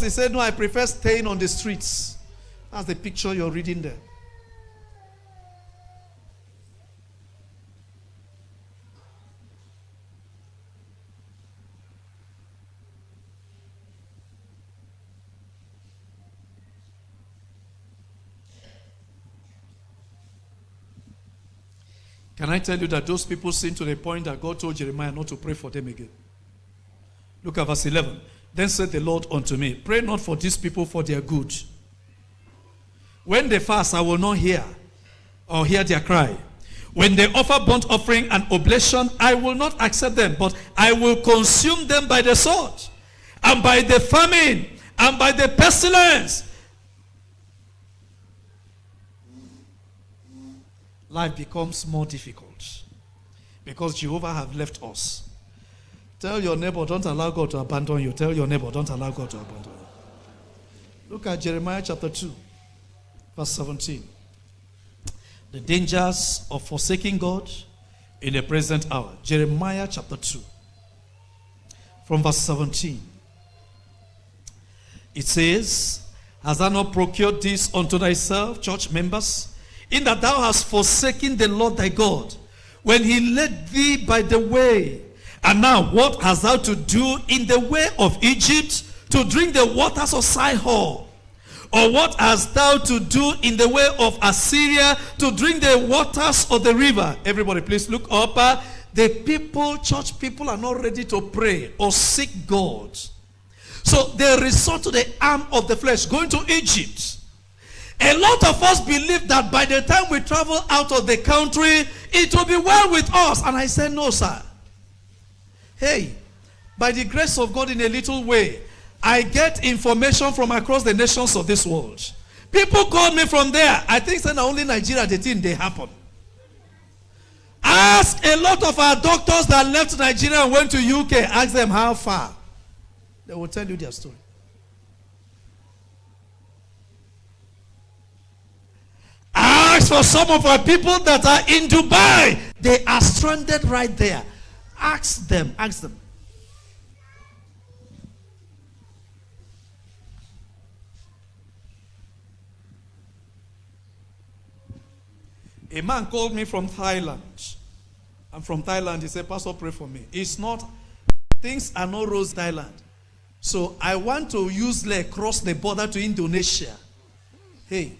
He said, no, I prefer staying on the streets. That's the picture you're reading there. Can I tell you that those people sinned to the point that God told Jeremiah not to pray for them again? Look at verse 11. Then said the Lord unto me, pray not for these people for their good. When they fast, I will not hear or hear their cry. When they offer burnt offering and oblation, I will not accept them, but I will consume them by the sword, and by the famine, and by the pestilence. Life becomes more difficult because Jehovah have left us. Tell your neighbor, don't allow God to abandon you. Tell your neighbor, don't allow God to abandon you. Look at Jeremiah chapter 2, verse 17. The dangers of forsaking God in the present hour. Jeremiah chapter 2, from verse 17. It says, hast thou not procured this unto thyself, church members, in that thou hast forsaken the Lord thy God, when he led thee by the way? And now what hast thou to do in the way of Egypt, to drink the waters of Sihor? Or what hast thou to do in the way of Assyria, to drink the waters of the river? Everybody please look up. The people, church people, are not ready to pray or seek God. So they resort to the arm of the flesh, going to Egypt. A lot of us believe that by the time we travel out of the country, it will be well with us. And I said, no, sir. Hey, by the grace of God in a little way, I get information from across the nations of this world. People call me from there. I think it's only Nigeria, the thing they happen. Ask a lot of our doctors that left Nigeria and went to UK. Ask them how far. They will tell you their story. Ask for some of our people that are in Dubai. They are stranded right there. Ask them. Ask them. A man called me from Thailand. I'm from Thailand. He said, Pastor, pray for me. It's not, things are not rose Thailand. So I want to use leg cross the border to Indonesia. Hey,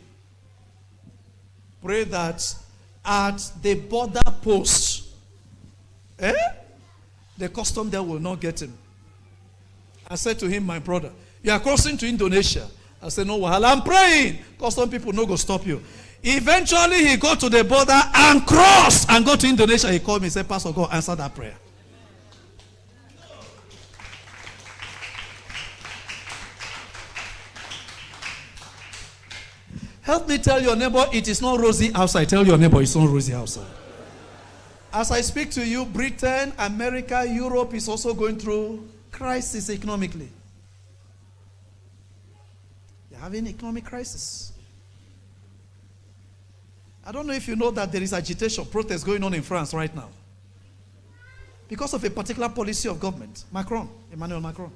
pray that at the border post, the custom there will not get him. I said to him, my brother, you are crossing to Indonesia. I said, no, well, I'm praying. Custom people no go stop you. Eventually, he got to the border and crossed and got to Indonesia. He called me and said, Pastor, go answer that prayer. Help me tell your neighbor, it is not rosy outside. Tell your neighbor, it's not rosy outside. As I speak to you, Britain, America, Europe is also going through crisis economically. They're having economic crisis. I don't know if you know that there is agitation, protest going on in France right now. Because of a particular policy of government. Emmanuel Macron.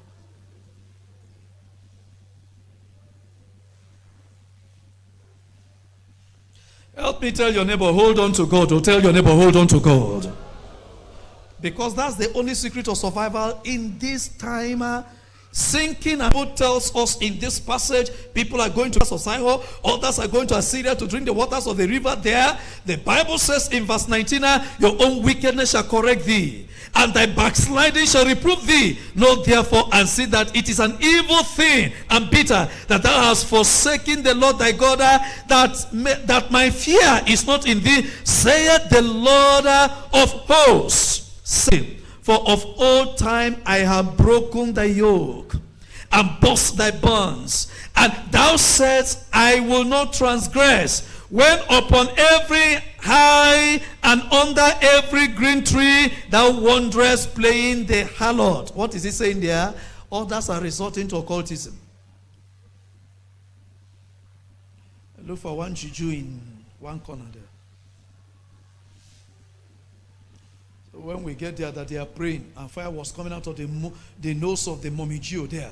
Help me tell your neighbor, hold on to God. Or tell your neighbor, hold on to God. Because that's the only secret of survival in this time. Sinking, and God tells us in this passage, people are going to Sihor, others are going to Assyria to drink the waters of the river there. The Bible says in verse 19, your own wickedness shall correct thee, and thy backsliding shall reprove thee. Know therefore and see that it is an evil thing and bitter that thou hast forsaken the Lord thy God, that my fear is not in thee, saith the Lord of hosts. Say, for of old time I have broken thy yoke and burst thy bonds, and thou saidst, I will not transgress. When upon every high and under every green tree thou wanderest playing the harlot. What is he saying there? Others are resorting to occultism. Look for one juju in one corner there. So when we get there, that they are praying, and fire was coming out of the nose of the mommy Jew there.